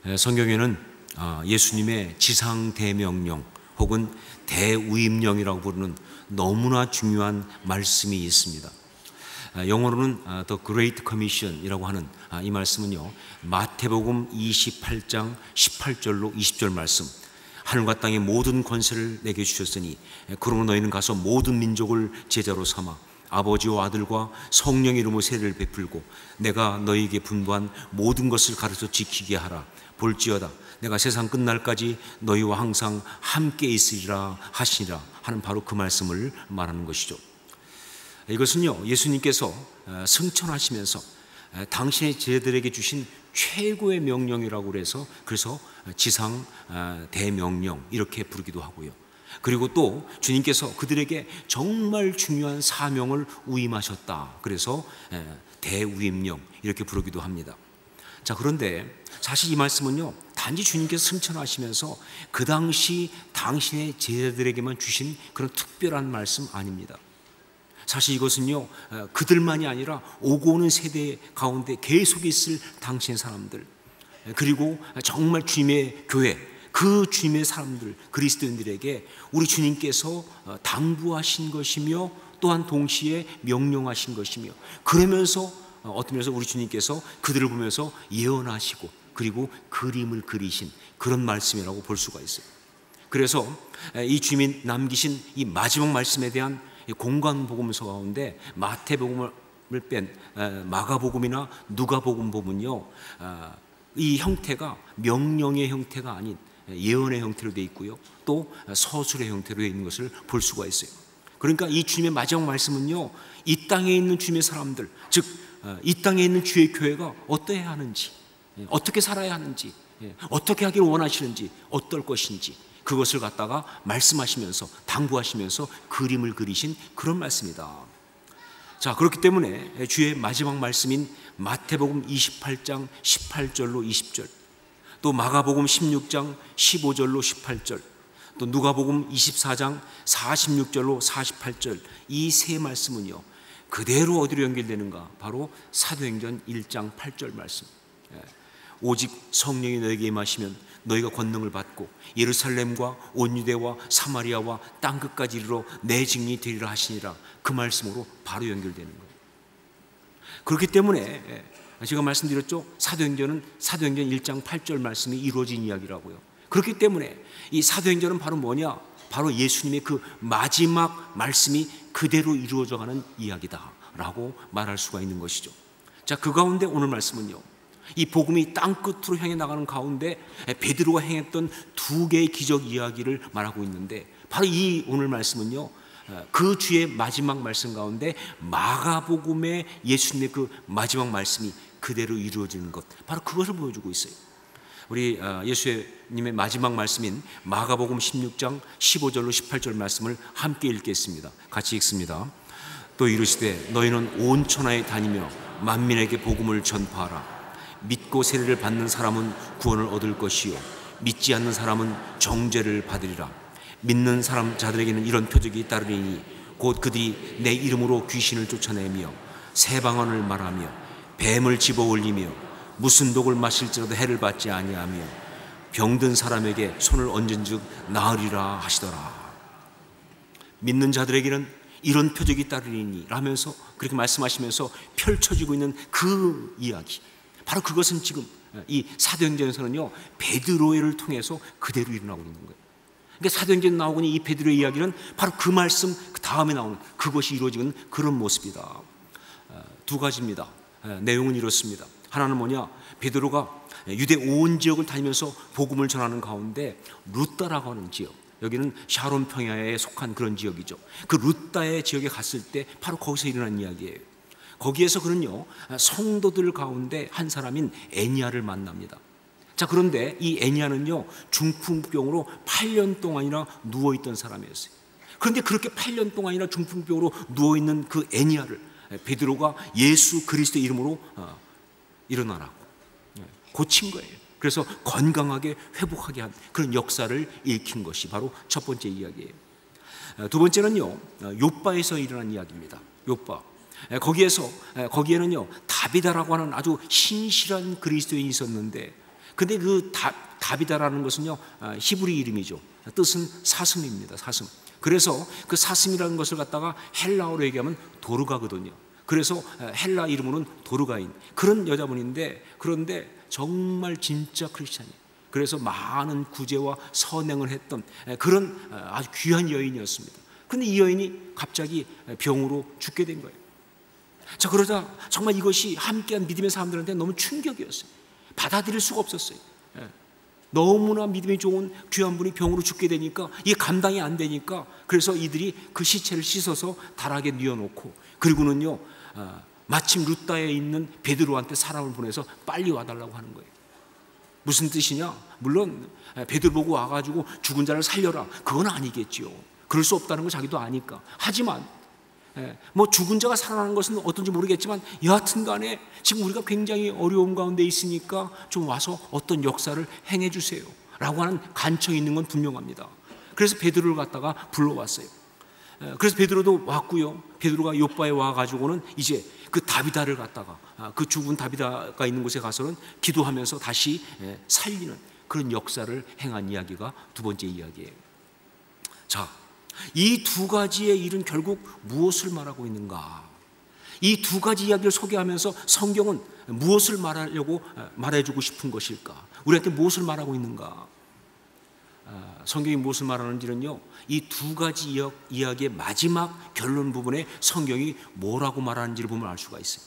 성경에는 예수님의 지상 대명령 혹은 대우임령이라고 부르는 너무나 중요한 말씀이 있습니다. 영어로는 The Great Commission이라고 하는 이 말씀은요, 마태복음 28장 18절로 20절 말씀, 하늘과 땅의 모든 권세를 내게 주셨으니 그러므로 너희는 가서 모든 민족을 제자로 삼아 아버지와 아들과 성령의 이름으로 세례를 베풀고 내가 너희에게 분부한 모든 것을 가르쳐 지키게 하라. 볼지어다 내가 세상 끝날까지 너희와 항상 함께 있으리라 하시니라 하는 바로 그 말씀을 말하는 것이죠. 이것은요, 예수님께서 승천하시면서 당신의 제자들에게 주신 최고의 명령이라고 그래서 지상 대명령 이렇게 부르기도 하고요. 그리고 또 주님께서 그들에게 정말 중요한 사명을 위임하셨다. 그래서 대위임령 이렇게 부르기도 합니다. 자, 그런데 사실 이 말씀은요, 단지 주님께서 승천하시면서 그 당시 당신의 제자들에게만 주신 그런 특별한 말씀 아닙니다. 사실 이것은요, 그들만이 아니라 오고 오는 세대 가운데 계속 있을 당신의 사람들, 그리고 정말 주님의 교회, 그 주님의 사람들, 그리스도인들에게 우리 주님께서 당부하신 것이며 또한 동시에 명령하신 것이며, 그러면서 어떤 면에서 우리 주님께서 그들을 보면서 예언하시고 그리고 그림을 그리신 그런 말씀이라고 볼 수가 있어요. 그래서 이 주님이 남기신 이 마지막 말씀에 대한 공관복음서 가운데 마태복음을 뺀 마가복음이나 누가복음 보면요, 이 형태가 명령의 형태가 아닌 예언의 형태로 되어 있고요, 또 서술의 형태로 되어 있는 것을 볼 수가 있어요. 그러니까 이 주님의 마지막 말씀은요, 이 땅에 있는 주님의 사람들, 즉 이 땅에 있는 주의 교회가 어떠해야 하는지, 어떻게 살아야 하는지, 어떻게 하기를 원하시는지, 어떨 것인지 그것을 갖다가 말씀하시면서 당부하시면서 그림을 그리신 그런 말씀이다. 자, 그렇기 때문에 주의 마지막 말씀인 마태복음 28장 18절로 20절, 또 마가복음 16장 15절로 18절, 또 누가복음 24장 46절로 48절, 이 세 말씀은요, 그대로 어디로 연결되는가? 바로 사도행전 1장 8절 말씀. 오직 성령이 너에게 임하시면 너희가 권능을 받고 예루살렘과 온 유대와 사마리아와 땅끝까지 이르러 내 증인이 되리라 하시니라. 그 말씀으로 바로 연결되는 거예요. 그렇기 때문에 제가 말씀드렸죠, 사도행전 1장 8절 말씀이 이루어진 이야기라고요. 그렇기 때문에 이 사도행전은 바로 뭐냐? 바로 예수님의 그 마지막 말씀이 그대로 이루어져가는 이야기다라고 말할 수가 있는 것이죠. 자, 그 가운데 오늘 말씀은요, 이 복음이 땅끝으로 향해 나가는 가운데 베드로가 행했던 두 개의 기적 이야기를 말하고 있는데, 바로 이 오늘 말씀은요, 그 주의 마지막 말씀 가운데 마가복음의 예수님의 그 마지막 말씀이 그대로 이루어지는 것, 바로 그것을 보여주고 있어요. 우리 예수님의 마지막 말씀인 마가복음 16장 15절로 18절 말씀을 함께 읽겠습니다. 같이 읽습니다. 또 이르시되 너희는 온 천하에 다니며 만민에게 복음을 전파하라. 믿고 세례를 받는 사람은 구원을 얻을 것이요 믿지 않는 사람은 정죄를 받으리라. 믿는 사람 자들에게는 이런 표적이 따르리니 곧 그들이 내 이름으로 귀신을 쫓아내며 새 방언을 말하며 뱀을 집어 올리며 무슨 독을 마실지라도 해를 받지 아니하며 병든 사람에게 손을 얹은즉 나으리라 하시더라. 믿는 자들에게는 이런 표적이 따르리니 라면서 그렇게 말씀하시면서 펼쳐지고 있는 그 이야기, 바로 그것은 지금 이 사도행전에서는요, 베드로를 통해서 그대로 일어나고 있는 거예요. 그러니까 사도행전에 나오고 있는 이 베드로의 이야기는 바로 그 말씀 그 다음에 나오는 그것이 이루어지는 그런 모습이다. 두 가지입니다. 내용은 이렇습니다. 하나는 뭐냐? 베드로가 유대 온 지역을 다니면서 복음을 전하는 가운데 루다라고 하는 지역, 여기는 샤론 평야에 속한 그런 지역이죠. 그 루다의 지역에 갔을 때 바로 거기서 일어난 이야기예요. 거기에서 그는요, 성도들 가운데 한 사람인 애니아를 만납니다. 자, 그런데 이 애니아는요, 중풍병으로 8년 동안이나 누워있던 사람이었어요. 그런데 그렇게 8년 동안이나 중풍병으로 누워있는 그 애니아를 베드로가 예수 그리스도의 이름으로 일어나라고 고친 거예요. 그래서 건강하게 회복하게 한 그런 역사를 일으킨 것이 바로 첫 번째 이야기예요. 두 번째는요, 욥바에서 일어난 이야기입니다. 욥바. 거기에는요, 다비다라고 하는 아주 신실한 그리스도인이 있었는데 근데 그 다비다라는 것은요, 히브리 이름이죠. 뜻은 사슴입니다. 사슴. 그래서 그 사슴이라는 것을 갖다가 헬라어로 얘기하면 도르가거든요. 그래서 헬라 이름으로는 도르가인, 그런 여자분인데, 그런데 정말 진짜 크리스찬이에요. 그래서 많은 구제와 선행을 했던 그런 아주 귀한 여인이었습니다. 근데 이 여인이 갑자기 병으로 죽게 된 거예요. 자, 그러자 정말 이것이 함께한 믿음의 사람들한테 너무 충격이었어요. 받아들일 수가 없었어요. 너무나 믿음이 좋은 귀한 분이 병으로 죽게 되니까 이게 감당이 안 되니까, 그래서 이들이 그 시체를 씻어서 다락에 뉘어놓고, 그리고는요, 마침 루다에 있는 베드로한테 사람을 보내서 빨리 와달라고 하는 거예요. 무슨 뜻이냐? 물론 베드로 보고 와가지고 죽은 자를 살려라, 그건 아니겠지요. 그럴 수 없다는 거 자기도 아니까. 하지만 뭐 죽은 자가 살아나는 것은 어떤지 모르겠지만, 여하튼 간에 지금 우리가 굉장히 어려움 가운데 있으니까 좀 와서 어떤 역사를 행해 주세요 라고 하는 간청이 있는 건 분명합니다. 그래서 베드로를 갖다가 불러왔어요. 그래서 베드로도 왔고요. 베드로가 요빠에 와가지고는 이제 그 다비다를 갖다가, 그 죽은 다비다가 있는 곳에 가서는 기도하면서 다시 살리는 그런 역사를 행한 이야기가 두 번째 이야기예요. 자, 이 두 가지의 일은 결국 무엇을 말하고 있는가? 이 두 가지 이야기를 소개하면서 성경은 무엇을 말해주고 싶은 것일까? 우리한테 무엇을 말하고 있는가? 성경이 무엇을 말하는지는요, 이 두 가지 이야기의 마지막 결론 부분에 성경이 뭐라고 말하는지를 보면 알 수가 있어요.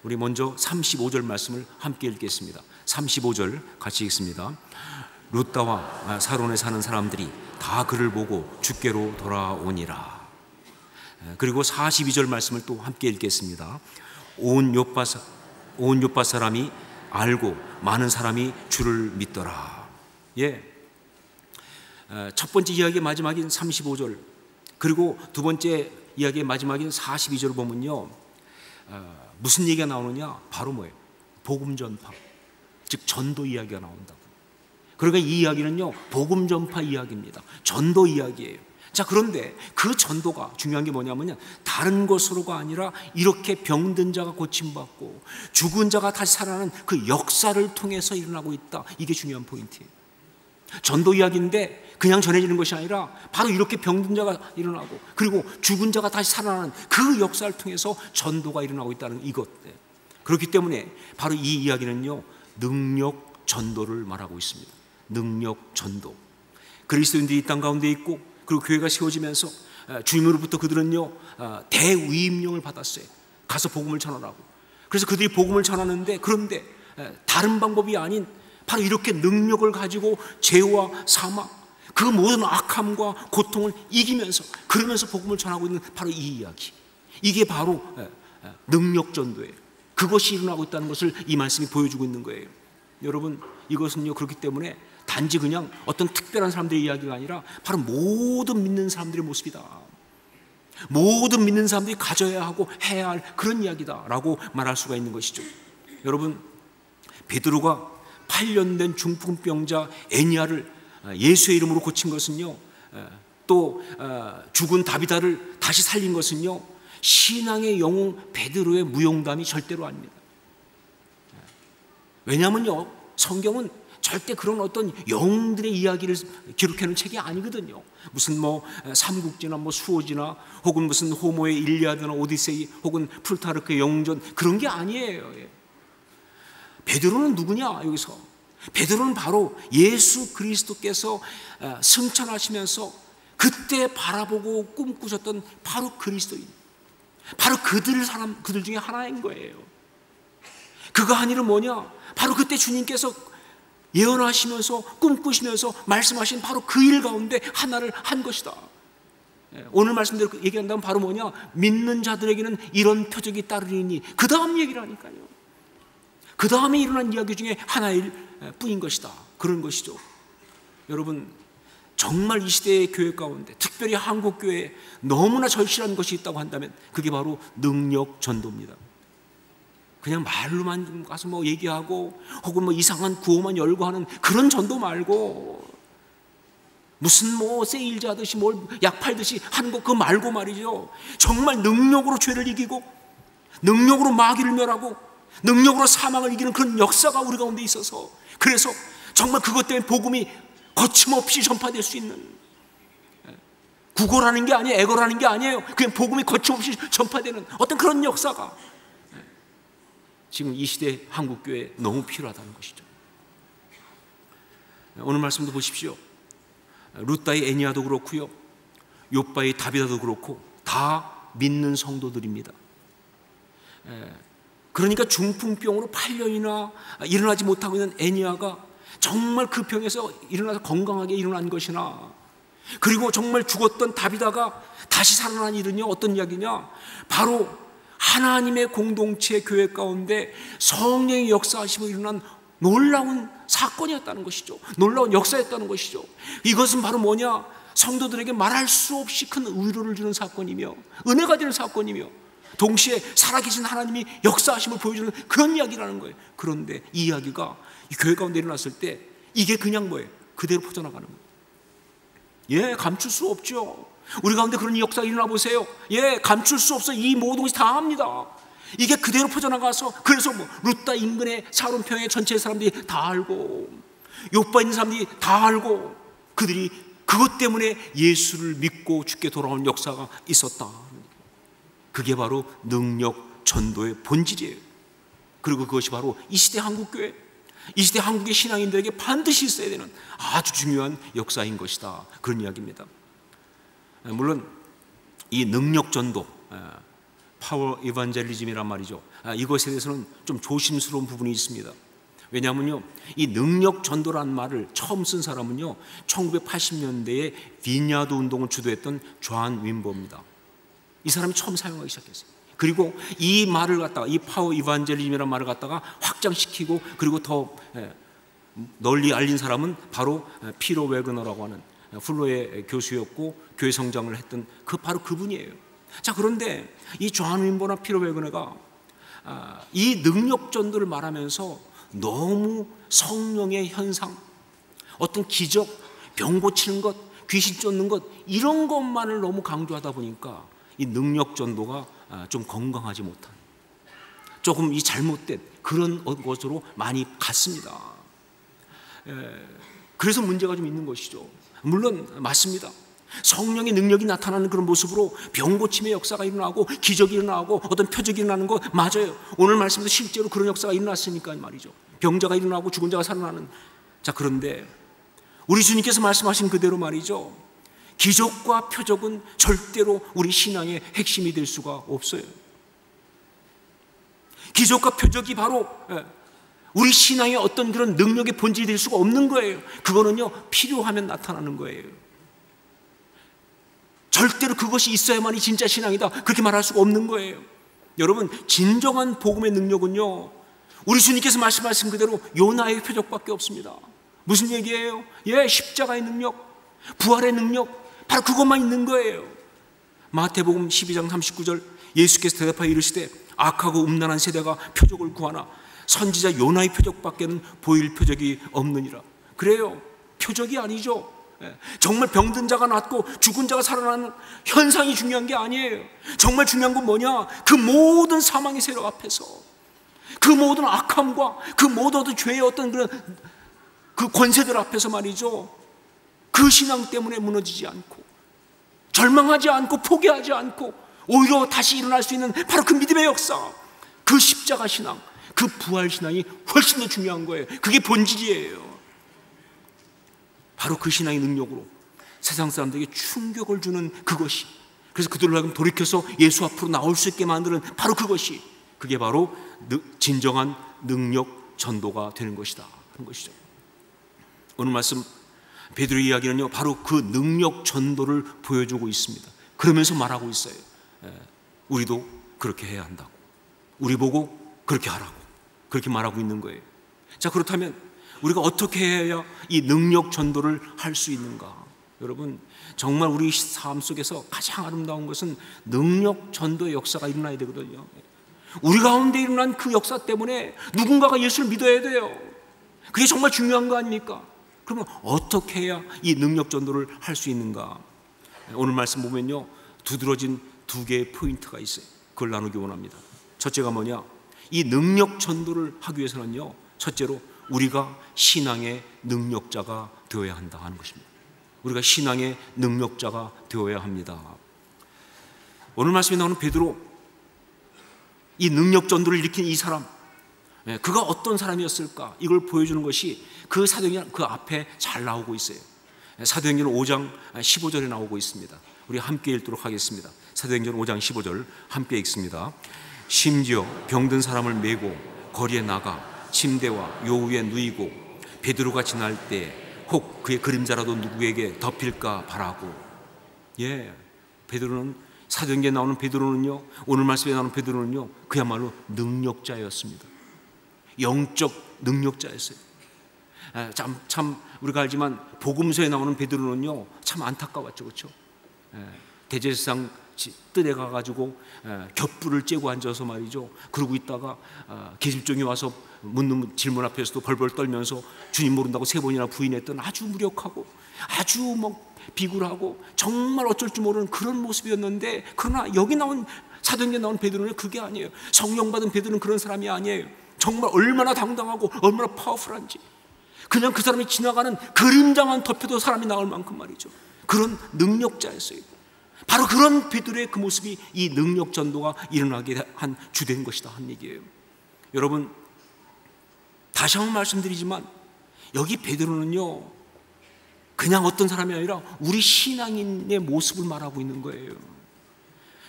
우리 먼저 35절 말씀을 함께 읽겠습니다. 35절 같이 읽습니다. 루다와 사론에 사는 사람들이 다 그를 보고 주께로 돌아오니라. 그리고 42절 말씀을 또 함께 읽겠습니다. 온 요파 사람이 알고 많은 사람이 주를 믿더라. 예. 첫 번째 이야기의 마지막인 35절, 그리고 두 번째 이야기의 마지막인 42절을 보면요, 무슨 얘기가 나오느냐? 바로 뭐예요? 복음 전파, 즉 전도 이야기가 나온다고. 그러니까 이 이야기는요, 복음 전파 이야기입니다. 전도 이야기예요. 자, 그런데 그 전도가 중요한 게 뭐냐면요, 다른 것으로가 아니라 이렇게 병든 자가 고침받고 죽은 자가 다시 살아나는 그 역사를 통해서 일어나고 있다. 이게 중요한 포인트예요. 전도 이야기인데 그냥 전해지는 것이 아니라 바로 이렇게 병든 자가 일어나고, 그리고 죽은 자가 다시 살아나는 그 역사를 통해서 전도가 일어나고 있다는 이것. 그렇기 때문에 바로 이 이야기는요, 능력 전도를 말하고 있습니다. 능력 전도. 그리스도인들이 이 땅 가운데 있고, 그리고 교회가 세워지면서 주님으로부터 그들은요, 대위임령을 받았어요. 가서 복음을 전하라고. 그래서 그들이 복음을 전하는데, 그런데 다른 방법이 아닌 바로 이렇게 능력을 가지고 죄와 사망, 그 모든 악함과 고통을 이기면서, 그러면서 복음을 전하고 있는 바로 이 이야기. 이게 바로 능력 전도예요. 그것이 일어나고 있다는 것을 이 말씀이 보여주고 있는 거예요. 여러분, 이것은요, 그렇기 때문에 단지 그냥 어떤 특별한 사람들의 이야기가 아니라 바로 모든 믿는 사람들의 모습이다. 모든 믿는 사람들이 가져야 하고 해야 할 그런 이야기다라고 말할 수가 있는 것이죠. 여러분, 베드로가 8년 된 중풍병자 애니아를 예수의 이름으로 고친 것은요, 또 죽은 다비다를 다시 살린 것은요, 신앙의 영웅 베드로의 무용담이 절대로 아닙니다. 왜냐하면요, 성경은 절대 그런 어떤 영웅들의 이야기를 기록해놓은 책이 아니거든요. 무슨 뭐 삼국지나 뭐 수호지나, 혹은 무슨 호모의 일리아드나 오디세이, 혹은 플루타르크의 영웅전, 그런 게 아니에요. 베드로는 누구냐? 여기서 베드로는 바로 예수 그리스도께서 승천하시면서 그때 바라보고 꿈꾸셨던 바로 그리스도인, 바로 그들 중에 하나인 거예요. 그가 한 일은 뭐냐? 바로 그때 주님께서 예언하시면서 꿈꾸시면서 말씀하신 바로 그 일 가운데 하나를 한 것이다. 오늘 말씀대로 얘기한다면 바로 뭐냐? 믿는 자들에게는 이런 표적이 따르리니, 그 다음 얘기라니까요. 그 다음에 일어난 이야기 중에 하나일 뿐인 것이다. 그런 것이죠. 여러분, 정말 이 시대의 교회 가운데, 특별히 한국교회에 너무나 절실한 것이 있다고 한다면 그게 바로 능력 전도입니다. 그냥 말로만 가서 뭐 얘기하고, 혹은 뭐 이상한 구호만 열고 하는 그런 전도 말고, 무슨 뭐 세일즈 하듯이 뭘 약 팔듯이 하는 거 그거 말고 말이죠. 정말 능력으로 죄를 이기고, 능력으로 마귀를 멸하고, 능력으로 사망을 이기는 그런 역사가 우리 가운데 있어서, 그래서 정말 그것 때문에 복음이 거침없이 전파될 수 있는, 구걸하는 게 아니에요, 애걸하는 게 아니에요. 그냥 복음이 거침없이 전파되는 어떤 그런 역사가 지금 이 시대 한국교회에 너무 필요하다는 것이죠. 오늘 말씀도 보십시오. 룻다의 애니아도 그렇고요, 욥바의 다비다도 그렇고 다 믿는 성도들입니다. 그러니까 중풍병으로 8년이나 일어나지 못하고 있는 애니아가 정말 그 병에서 일어나서 건강하게 일어난 것이나, 그리고 정말 죽었던 다비다가 다시 살아난 일은요, 어떤 이야기냐, 바로 하나님의 공동체 교회 가운데 성령의 역사하심으로 일어난 놀라운 사건이었다는 것이죠. 놀라운 역사였다는 것이죠. 이것은 바로 뭐냐, 성도들에게 말할 수 없이 큰 위로를 주는 사건이며 은혜가 되는 사건이며 동시에 살아계신 하나님이 역사하심을 보여주는 그런 이야기라는 거예요. 그런데 이 이야기가 이 교회 가운데 일어났을 때 이게 그냥 뭐예요? 그대로 퍼져나가는 거예요. 예, 감출 수 없죠. 우리 가운데 그런 역사가 일어나 보세요. 예, 감출 수 없어. 이 모든 것이 다 합니다. 이게 그대로 퍼져나가서, 그래서 뭐 룻다 인근의 사론평의 전체 사람들이 다 알고, 욥바 있는 사람들이 다 알고, 그들이 그것 때문에 예수를 믿고 죽게 돌아오는 역사가 있었다. 그게 바로 능력 전도의 본질이에요. 그리고 그것이 바로 이 시대 한국교회, 이 시대 한국의 신앙인들에게 반드시 있어야 되는 아주 중요한 역사인 것이다. 그런 이야기입니다. 물론 이 능력 전도, 파워 이반젤리즘이란 말이죠. 이것에 대해서는 좀 조심스러운 부분이 있습니다. 왜냐하면요, 이 능력 전도라는 말을 처음 쓴 사람은요, 1980년대에 비냐드 운동을 주도했던 존 윈버입니다. 이 사람이 처음 사용하기 시작했어요. 그리고 이 말을 갖다가, 이 파워 이반젤리즘이라는 말을 갖다가 확장시키고 그리고 더 널리 알린 사람은 바로 피터 웨그너라고 하는 플로의 교수였고 교회 성장을 했던 바로 그분이에요. 자, 그런데 이 존 윈버나 피터 웨그너가 이 능력 전도를 말하면서 너무 성령의 현상, 어떤 기적, 병 고치는 것, 귀신 쫓는 것, 이런 것만을 너무 강조하다 보니까 이 능력 전도가 좀 건강하지 못한, 조금 이 잘못된 그런 것으로 많이 갔습니다. 그래서 문제가 좀 있는 것이죠. 물론 맞습니다. 성령의 능력이 나타나는 그런 모습으로 병 고침의 역사가 일어나고 기적이 일어나고 어떤 표적이 일어나는 거 맞아요. 오늘 말씀도 실제로 그런 역사가 일어났으니까 말이죠. 병자가 일어나고 죽은 자가 살아나는. 자, 그런데 우리 주님께서 말씀하신 그대로 말이죠, 기적과 표적은 절대로 우리 신앙의 핵심이 될 수가 없어요. 기적과 표적이 바로 우리 신앙의 어떤 그런 능력의 본질이 될 수가 없는 거예요. 그거는요, 필요하면 나타나는 거예요. 절대로 그것이 있어야만이 진짜 신앙이다, 그렇게 말할 수가 없는 거예요. 여러분, 진정한 복음의 능력은요, 우리 주님께서 말씀하신 그대로 요나의 표적밖에 없습니다. 무슨 얘기예요? 예, 십자가의 능력, 부활의 능력, 바로 그것만 있는 거예요. 마태복음 12장 39절, 예수께서 대답하여 이르시되 악하고 음란한 세대가 표적을 구하나 선지자 요나의 표적밖에는 보일 표적이 없느니라. 그래요, 표적이 아니죠. 정말 병든 자가 낫고 죽은 자가 살아나는 현상이 중요한 게 아니에요. 정말 중요한 건 뭐냐, 그 모든 사망의 세력 앞에서, 그 모든 악함과 그 모든 죄의 어떤 그런 그 권세들 앞에서 말이죠, 그 신앙 때문에 무너지지 않고 절망하지 않고 포기하지 않고 오히려 다시 일어날 수 있는 바로 그 믿음의 역사, 그 십자가 신앙, 그 부활 신앙이 훨씬 더 중요한 거예요. 그게 본질이에요. 바로 그 신앙의 능력으로 세상 사람들에게 충격을 주는 그것이, 그래서 그들로 하여금 돌이켜서 예수 앞으로 나올 수 있게 만드는 바로 그것이, 그게 바로 진정한 능력 전도가 되는 것이다 하는 것이죠. 오늘 말씀 베드로의 이야기는요, 바로 그 능력 전도를 보여주고 있습니다. 그러면서 말하고 있어요. 우리도 그렇게 해야 한다고, 우리 보고 그렇게 하라고, 그렇게 말하고 있는 거예요. 자, 그렇다면 우리가 어떻게 해야 이 능력 전도를 할 수 있는가? 여러분, 정말 우리 삶 속에서 가장 아름다운 것은 능력 전도의 역사가 일어나야 되거든요. 우리 가운데 일어난 그 역사 때문에 누군가가 예수를 믿어야 돼요. 그게 정말 중요한 거 아닙니까? 그러면 어떻게 해야 이 능력 전도를 할 수 있는가? 오늘 말씀 보면요, 두드러진 두 개의 포인트가 있어요. 그걸 나누기 원합니다. 첫째가 뭐냐? 이 능력 전도를 하기 위해서는요, 첫째로 우리가 신앙의 능력자가 되어야 한다 하는 것입니다. 우리가 신앙의 능력자가 되어야 합니다. 오늘 말씀에 나오는 베드로, 이 능력 전도를 일으킨 이 사람, 그가 어떤 사람이었을까, 이걸 보여주는 것이 그 사도행전 그 앞에 잘 나오고 있어요. 사도행전 5장 15절에 나오고 있습니다. 우리 함께 읽도록 하겠습니다. 사도행전 5장 15절 함께 읽습니다. 심지어 병든 사람을 메고 거리에 나가 침대와 요 위에 누이고 베드로가 지날 때 혹 그의 그림자라도 누구에게 덮일까 바라고. 베드로는, 사도행전에 나오는 베드로는요, 오늘 말씀에 나오는 베드로는요, 그야말로 능력자였습니다. 영적 능력자였어요. 참 우리가 알지만 복음서에 나오는 베드로는요, 참 안타까웠죠, 그렇죠? 대제사장 뜰에 가가지고 겹불을 쬐고 앉아서 말이죠, 그러고 있다가 계집종이 와서 묻는 질문 앞에서도 벌벌 떨면서 주님 모른다고 3번이나 부인했던 아주 무력하고 아주 비굴하고 정말 어쩔 줄 모르는 그런 모습이었는데, 그러나 여기 나온 사도행전에 나온 베드로는 그게 아니에요. 성령 받은 베드로는 그런 사람이 아니에요. 정말 얼마나 당당하고 얼마나 파워풀한지, 그냥 그 사람이 지나가는 그림자만 덮여도 사람이 나올 만큼 말이죠, 그런 능력자였어요. 바로 그런 베드로의 그 모습이 이 능력 전도가 일어나게 한 주된 것이다 한 얘기예요. 여러분, 다시 한번 말씀드리지만 여기 베드로는요, 그냥 어떤 사람이 아니라 우리 신앙인의 모습을 말하고 있는 거예요.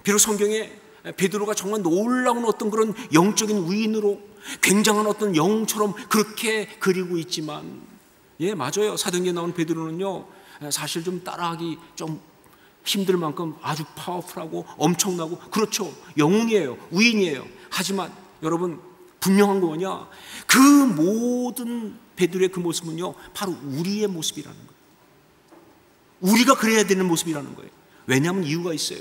비록 성경에 베드로가 정말 놀라운 어떤 그런 영적인 위인으로 굉장한 어떤 영처럼 그렇게 그리고 있지만, 맞아요, 사도행전에 나온 베드로는요, 사실 좀 따라하기 좀 힘들 만큼 아주 파워풀하고 엄청나고, 그렇죠, 영웅이에요, 위인이에요. 하지만 여러분, 분명한 거 뭐냐, 그 모든 베드로의 그 모습은요, 바로 우리의 모습이라는 거예요. 우리가 그래야 되는 모습이라는 거예요. 왜냐하면 이유가 있어요.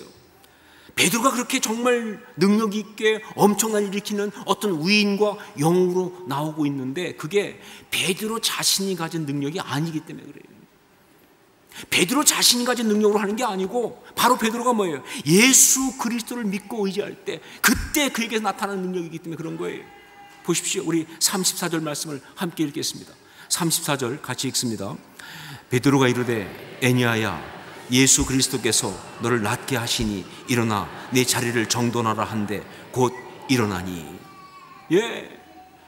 베드로가 그렇게 정말 능력 있게 엄청난 일을 일으키는 어떤 위인과 영웅으로 나오고 있는데, 그게 베드로 자신이 가진 능력이 아니기 때문에 그래요. 베드로 자신이 가진 능력으로 하는 게 아니고, 바로 베드로가 뭐예요? 예수 그리스도를 믿고 의지할 때, 그때 그에게 나타나는 능력이기 때문에 그런 거예요. 보십시오. 우리 34절 말씀을 함께 읽겠습니다. 34절 같이 읽습니다. 베드로가 이르되 에니야야, 예수 그리스도께서 너를 낫게 하시니 일어나 내 자리를 정돈하라 한데 곧 일어나니.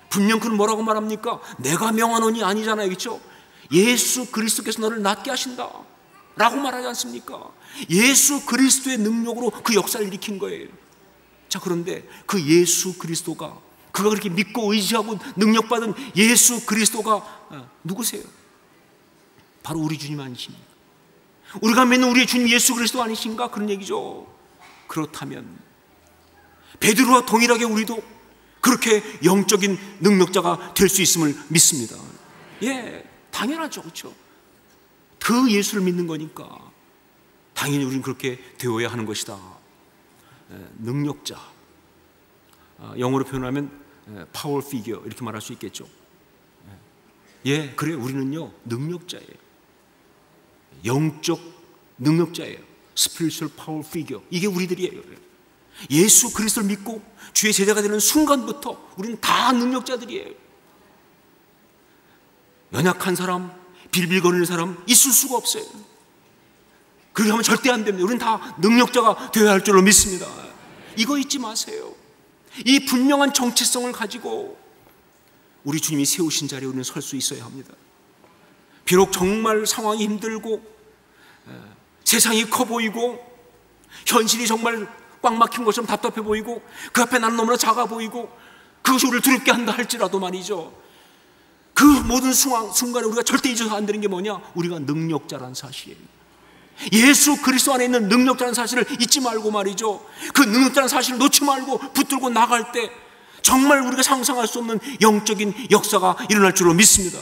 분명 그는 뭐라고 말합니까? 내가 명하노니 아니잖아요, 그렇죠? 예수 그리스도께서 너를 낫게 하신다 라고 말하지 않습니까? 예수 그리스도의 능력으로 그 역사를 일으킨 거예요. 자, 그런데 그 예수 그리스도가, 그가 그렇게 믿고 의지하고 능력받은 예수 그리스도가 누구세요? 바로 우리 주님 아니십니까? 우리가 믿는 우리의 주님 예수 그리스도 아니신가? 그런 얘기죠. 그렇다면 베드로와 동일하게 우리도 그렇게 영적인 능력자가 될 수 있음을 믿습니다. 당연하죠, 그렇죠? 그 예수를 믿는 거니까 당연히 우리는 그렇게 되어야 하는 것이다. 능력자, 영어로 표현하면 파워 피겨 이렇게 말할 수 있겠죠. 그래, 우리는요 능력자예요. 영적 능력자예요. 스피리추얼 파워 피겨, 이게 우리들이에요. 예수 그리스도를 믿고 주의 제자가 되는 순간부터 우리는 다 능력자들이에요. 연약한 사람, 빌빌거리는 사람 있을 수가 없어요. 그렇게 하면 절대 안 됩니다. 우리는 다 능력자가 되어야 할 줄로 믿습니다. 이거 잊지 마세요. 이 분명한 정체성을 가지고 우리 주님이 세우신 자리에 우리는 설 수 있어야 합니다. 비록 정말 상황이 힘들고 세상이 커 보이고 현실이 정말 꽉 막힌 것처럼 답답해 보이고 그 앞에 나는 너무나 작아 보이고 그것이 우리를 두렵게 한다 할지라도 말이죠, 그 모든 순간에 우리가 절대 잊어서 안 되는 게 뭐냐? 우리가 능력자라는 사실이에요. 예수 그리스도 안에 있는 능력자라는 사실을 잊지 말고 말이죠, 그 능력자라는 사실을 놓지 말고 붙들고 나갈 때 정말 우리가 상상할 수 없는 영적인 역사가 일어날 줄로 믿습니다.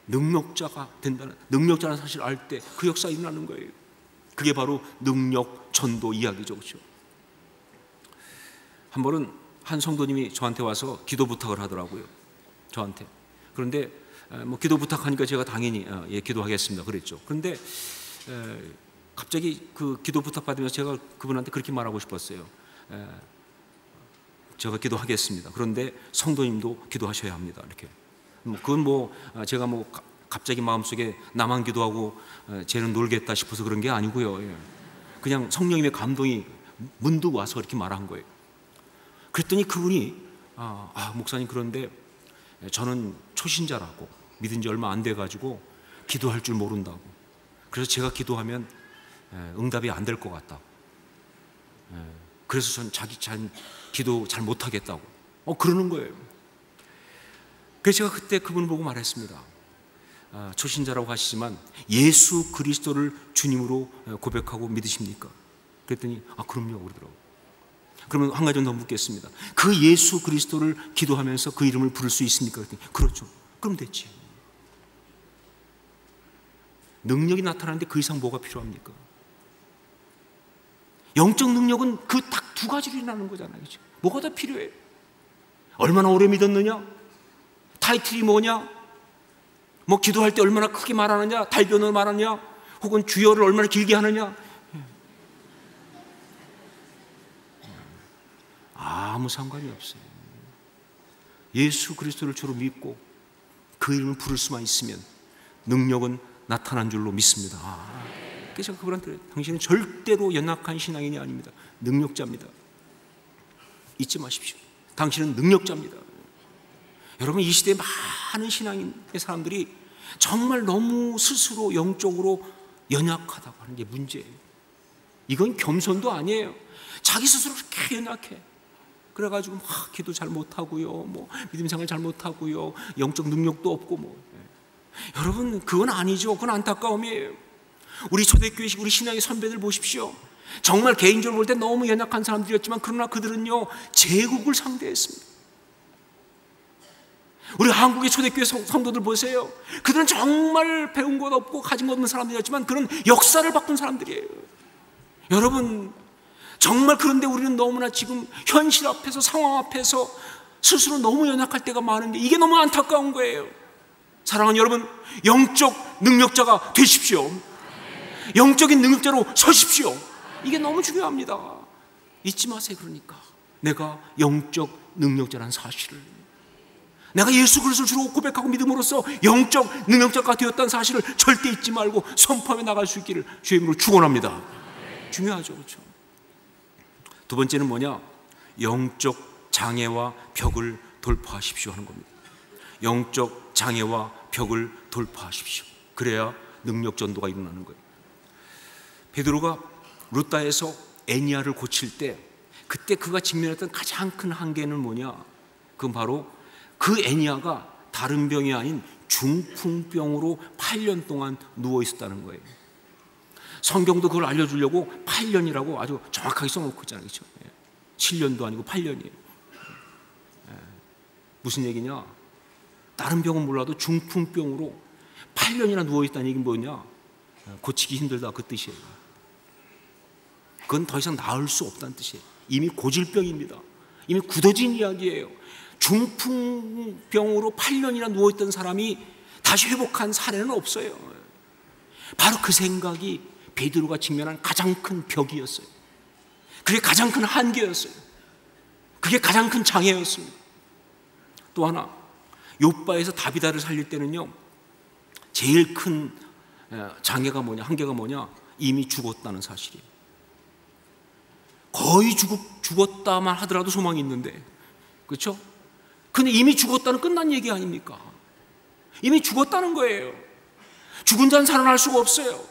능력자가 된다는, 능력자라는 사실을 알 때 그 역사가 일어나는 거예요. 그게 바로 능력 전도 이야기죠, 그렇죠? 한 번은 한 성도님이 저한테 와서 기도 부탁을 하더라고요, 저한테. 그런데 기도 부탁하니까 제가 당연히 기도하겠습니다 그랬죠. 그런데 갑자기 그 기도 부탁 받으면서 제가 그분한테 그렇게 말하고 싶었어요. 제가 기도하겠습니다. 그런데 성도님도 기도하셔야 합니다. 이렇게. 그건 제가 갑자기 마음속에 나만 기도하고 쟤는 놀겠다 싶어서 그런 게 아니고요. 그냥 성령님의 감동이 문득 와서 이렇게 말한 거예요. 그랬더니 그분이 목사님, 그런데 저는 초신자라고, 믿은 지 얼마 안 돼가지고 기도할 줄 모른다고, 그래서 제가 기도하면 응답이 안 될 것 같다고, 그래서 전 자기 기도 잘 못하겠다고 그러는 거예요. 그래서 제가 그때 그분을 보고 말했습니다. 초신자라고 하시지만 예수 그리스도를 주님으로 고백하고 믿으십니까? 그랬더니 그럼요 그러더라고요. 그러면 한 가지 더 묻겠습니다. 그 예수 그리스도를 기도하면서 그 이름을 부를 수 있습니까? 그랬더니 그렇죠. 그럼 됐지. 능력이 나타나는데 그 이상 뭐가 필요합니까? 영적 능력은 그 딱 두 가지로 일어나는 거잖아요. 그렇죠? 뭐가 더 필요해? 얼마나 오래 믿었느냐? 타이틀이 뭐냐? 기도할 때 얼마나 크게 말하느냐? 달변을 말하느냐? 혹은 주여를 얼마나 길게 하느냐? 아무 상관이 없어요. 예수 그리스도를 주로 믿고 그 이름을 부를 수만 있으면 능력은 나타난 줄로 믿습니다. 그래서 그분한테 당신은 절대로 연약한 신앙인이 아닙니다. 능력자입니다. 잊지 마십시오. 당신은 능력자입니다. 여러분, 이 시대에 많은 신앙인의 사람들이 정말 너무 스스로 영적으로 연약하다고 하는 게 문제예요. 이건 겸손도 아니에요. 자기 스스로 그렇게 연약해. 그래가지고 기도 잘 못하고요, 믿음 생활 잘 못하고요, 영적 능력도 없고 여러분, 그건 아니죠. 그건 안타까움이에요. 우리 초대교회식 우리 신앙의 선배들 보십시오. 정말 개인적으로 볼 때 너무 연약한 사람들이었지만 그러나 그들은요 제국을 상대했습니다. 우리 한국의 초대교회 성도들 보세요. 그들은 정말 배운 것 없고 가진 것 없는 사람들이었지만 그런 역사를 바꾼 사람들이에요. 여러분, 정말 그런데 우리는 너무나 지금 현실 앞에서, 상황 앞에서 스스로 너무 연약할 때가 많은데 이게 너무 안타까운 거예요. 사랑하는 여러분, 영적 능력자가 되십시오. 영적인 능력자로 서십시오. 이게 너무 중요합니다. 잊지 마세요. 그러니까 내가 영적 능력자라는 사실을, 내가 예수 그리스도를 주로 고백하고 믿음으로써 영적 능력자가 되었다는 사실을 절대 잊지 말고 선포하며 나갈 수 있기를 주의 이름으로 축원합니다. 중요하죠. 그렇죠? 두 번째는 뭐냐? 영적 장애와 벽을 돌파하십시오 하는 겁니다. 영적 장애와 벽을 돌파하십시오. 그래야 능력 전도가 일어나는 거예요. 베드로가 루다에서 애니아를 고칠 때 그때 그가 직면했던 가장 큰 한계는 뭐냐? 그건 바로 그 애니아가 다른 병이 아닌 중풍병으로 8년 동안 누워 있었다는 거예요. 성경도 그걸 알려주려고 8년이라고 아주 정확하게 써놓고 있잖아요. 그렇죠? 7년도 아니고 8년이에요. 무슨 얘기냐? 다른 병은 몰라도 중풍병으로 8년이나 누워있다는 얘기는 뭐냐? 고치기 힘들다, 그 뜻이에요. 그건 더 이상 나을 수 없다는 뜻이에요. 이미 고질병입니다. 이미 굳어진 이야기예요. 중풍병으로 8년이나 누워있던 사람이 다시 회복한 사례는 없어요. 바로 그 생각이 베드로가 직면한 가장 큰 벽이었어요. 그게 가장 큰 한계였어요. 그게 가장 큰 장애였습니다. 또 하나, 욥바에서 다비다를 살릴 때는요 제일 큰 장애가 뭐냐, 한계가 뭐냐? 이미 죽었다는 사실이에요. 거의 죽었다만 하더라도 소망이 있는데, 그렇죠? 근데 이미 죽었다는 끝난 얘기 아닙니까? 이미 죽었다는 거예요. 죽은 자는 살아날 수가 없어요.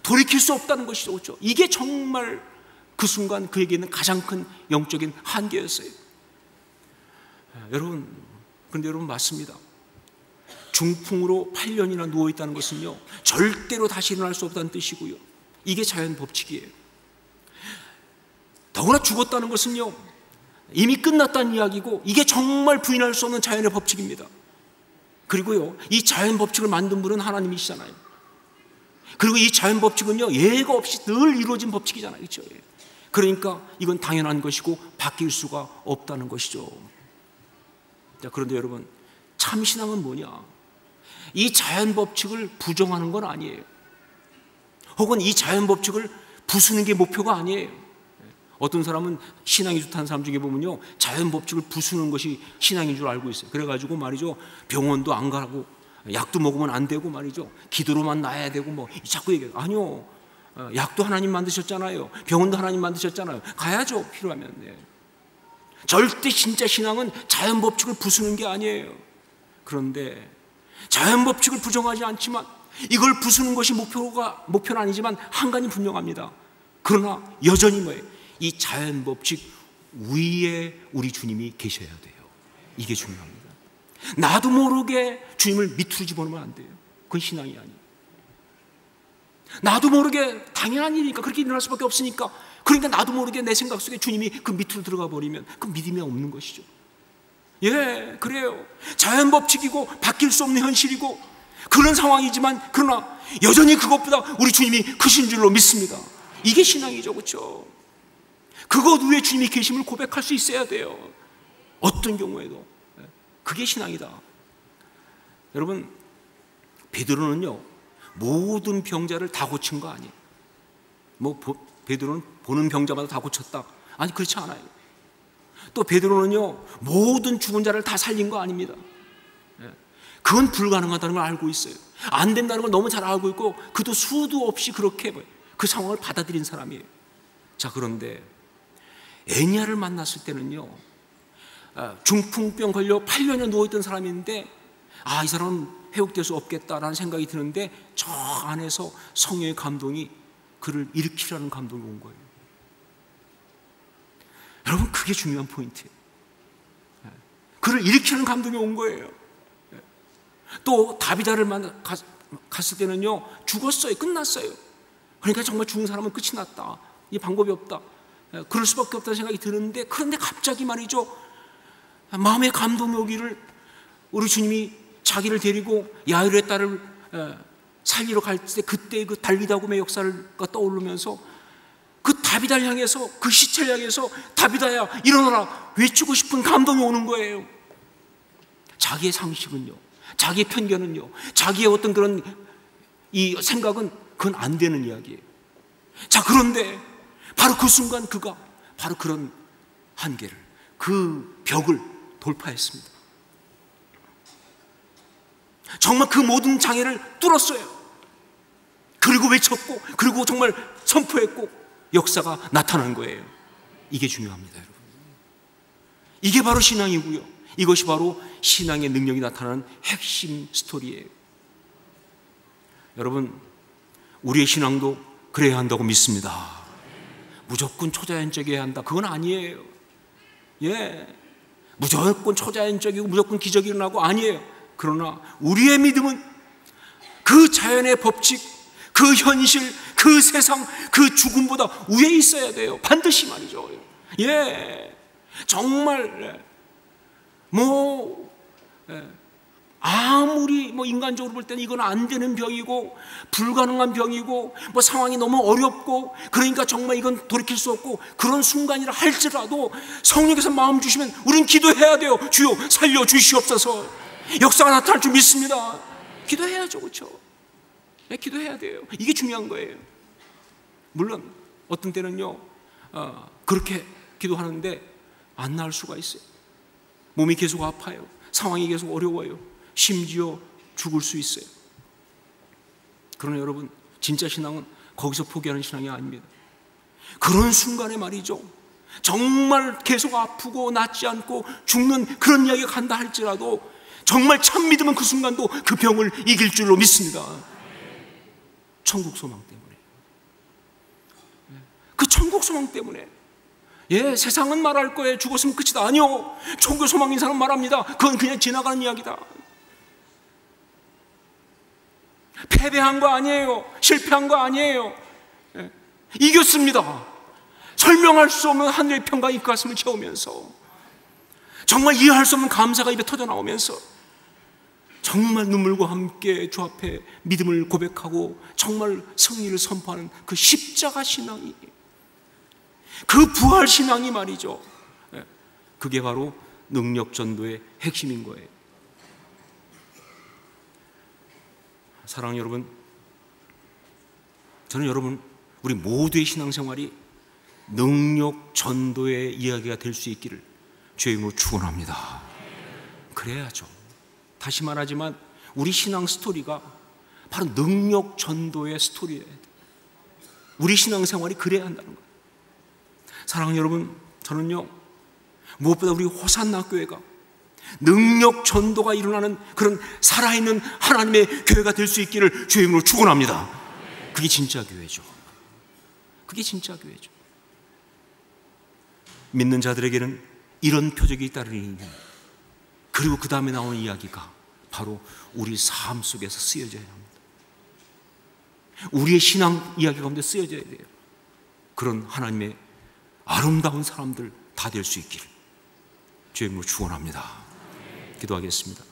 돌이킬 수 없다는 것이죠. 그렇죠? 이게 정말 그 순간 그에게는 가장 큰 영적인 한계였어요. 여러분, 그런데 여러분 맞습니다. 중풍으로 8년이나 누워있다는 것은요 절대로 다시 일어날 수 없다는 뜻이고요, 이게 자연 법칙이에요. 더구나 죽었다는 것은요 이미 끝났다는 이야기고, 이게 정말 부인할 수 없는 자연의 법칙입니다. 그리고요 이 자연 법칙을 만든 분은 하나님이시잖아요. 그리고 이 자연 법칙은요 예가 없이 늘 이루어진 법칙이잖아요. 그렇죠? 그러니까 이건 당연한 것이고 바뀔 수가 없다는 것이죠. 자, 그런데 여러분, 참신앙은 뭐냐? 이 자연 법칙을 부정하는 건 아니에요. 혹은 이 자연 법칙을 부수는 게 목표가 아니에요. 어떤 사람은 신앙이 좋다는 사람 중에 보면요, 자연 법칙을 부수는 것이 신앙인 줄 알고 있어요. 그래가지고 말이죠, 병원도 안 가고 약도 먹으면 안 되고 말이죠, 기도로만 나아야 되고 뭐 자꾸 얘기해요. 아니요, 약도 하나님 만드셨잖아요. 병원도 하나님 만드셨잖아요. 가야죠, 필요하면. 네. 절대 진짜 신앙은 자연 법칙을 부수는 게 아니에요. 그런데 자연 법칙을 부정하지 않지만 이걸 부수는 것이 목표는 아니지만 한간이 분명합니다. 그러나 여전히 뭐예요? 이 자연 법칙 위에 우리 주님이 계셔야 돼요. 이게 중요합니다. 나도 모르게 주님을 밑으로 집어넣으면 안 돼요. 그건 신앙이 아니에요. 나도 모르게 당연한 일이니까 그렇게 일어날 수밖에 없으니까, 그러니까 나도 모르게 내 생각 속에 주님이 그 밑으로 들어가 버리면 그 믿음이 없는 것이죠. 예, 그래요. 자연 법칙이고 바뀔 수 없는 현실이고 그런 상황이지만, 그러나 여전히 그것보다 우리 주님이 크신 줄로 믿습니다. 이게 신앙이죠, 그렇죠? 그것 위에 주님이 계심을 고백할 수 있어야 돼요. 어떤 경우에도. 그게 신앙이다. 여러분, 베드로는요, 모든 병자를 다 고친 거 아니에요. 뭐 베드로는 보는 병자마다 다 고쳤다, 아니, 그렇지 않아요. 또 베드로는요, 모든 죽은 자를 다 살린 거 아닙니다. 그건 불가능하다는 걸 알고 있어요. 안 된다는 걸 너무 잘 알고 있고, 그도 수도 없이 그렇게 그 상황을 받아들인 사람이에요. 자, 그런데 애니야를 만났을 때는요, 중풍병 걸려 8년을 누워있던 사람인데, 이 사람은 회복될 수 없겠다라는 생각이 드는데, 저 안에서 성령의 감동이 그를 일으키라는 감동이 온 거예요. 여러분, 그게 중요한 포인트예요. 그를 일으키는 감동이 온 거예요. 또 다비다를 갔을 때는요, 죽었어요. 끝났어요. 그러니까 정말 죽은 사람은 끝이 났다, 이 방법이 없다, 그럴 수밖에 없다는 생각이 드는데, 그런데 갑자기 말이죠, 마음의 감동이 오기를, 우리 주님이 자기를 데리고 야이로의 딸을 살리러 갈 때 그때 그 달리다곰의 역사를 떠오르면서 그 다비다를 향해서, 그 시체를 향해서 다비다야 일어나라 외치고 싶은 감동이 오는 거예요. 자기의 상식은요, 자기의 편견은요, 자기의 어떤 그런 이 생각은 그건 안 되는 이야기예요. 자, 그런데 바로 그 순간 그가 바로 그런 한계를, 그 벽을 돌파했습니다. 정말 그 모든 장애를 뚫었어요. 그리고 외쳤고, 그리고 정말 선포했고, 역사가 나타난 거예요. 이게 중요합니다, 여러분. 이게 바로 신앙이고요, 이것이 바로 신앙의 능력이 나타나는 핵심 스토리예요. 여러분, 우리의 신앙도 그래야 한다고 믿습니다. 무조건 초자연적이어야 한다, 그건 아니에요. 예, 무조건 초자연적이고 무조건 기적이 일어나고 아니에요. 그러나 우리의 믿음은 그 자연의 법칙, 그 현실, 그 세상, 그 죽음보다 위에 있어야 돼요. 반드시 말이죠. 예, 정말 아무리 인간적으로 볼 때는 이건 안 되는 병이고 불가능한 병이고 상황이 너무 어렵고, 그러니까 정말 이건 돌이킬 수 없고 그런 순간이라 할지라도 성령께서 마음 주시면 우린 기도해야 돼요. 주여 살려 주시옵소서. 역사가 나타날 줄 믿습니다. 기도해야죠, 그렇죠? 네, 기도해야 돼요. 이게 중요한 거예요. 물론 어떤 때는요, 그렇게 기도하는데 안 나을 수가 있어요. 몸이 계속 아파요. 상황이 계속 어려워요. 심지어 죽을 수 있어요. 그러나 여러분, 진짜 신앙은 거기서 포기하는 신앙이 아닙니다. 그런 순간에 말이죠, 정말 계속 아프고 낫지 않고 죽는 그런 이야기가 간다 할지라도 정말 참 믿으면 그 순간도 그 병을 이길 줄로 믿습니다. 천국 소망 때문에. 그 천국 소망 때문에. 예, 세상은 말할 거예요. 죽었으면 끝이다. 아니요, 천국 소망인 사람 말합니다. 그건 그냥 지나가는 이야기다. 패배한 거 아니에요. 실패한 거 아니에요. 예, 이겼습니다. 설명할 수 없는 하늘의 평강이 그 가슴을 채우면서, 정말 이해할 수 없는 감사가 입에 터져 나오면서, 정말 눈물과 함께 주 앞에 믿음을 고백하고 정말 승리를 선포하는 그 십자가 신앙이, 그 부활 신앙이 말이죠, 그게 바로 능력 전도의 핵심인 거예요. 사랑하는 여러분, 저는 여러분, 우리 모두의 신앙생활이 능력 전도의 이야기가 될 수 있기를 주의 이름으로 축원합니다. 그래야죠. 다시 말하지만 우리 신앙 스토리가 바로 능력 전도의 스토리예요. 우리 신앙생활이 그래야 한다는 거예요. 사랑하는 여러분, 저는요 무엇보다 우리 호산나 교회가 능력 전도가 일어나는 그런 살아있는 하나님의 교회가 될 수 있기를 주의 이름으로 축원합니다. 그게 진짜 교회죠. 그게 진짜 교회죠. 믿는 자들에게는 이런 표적이 따르니, 그리고 그 다음에 나오는 이야기가 바로 우리 삶 속에서 쓰여져야 합니다. 우리의 신앙 이야기 가운데 쓰여져야 돼요. 그런 하나님의 아름다운 사람들 다 될 수 있기를 주의 이름으로 축원합니다. 기도하겠습니다.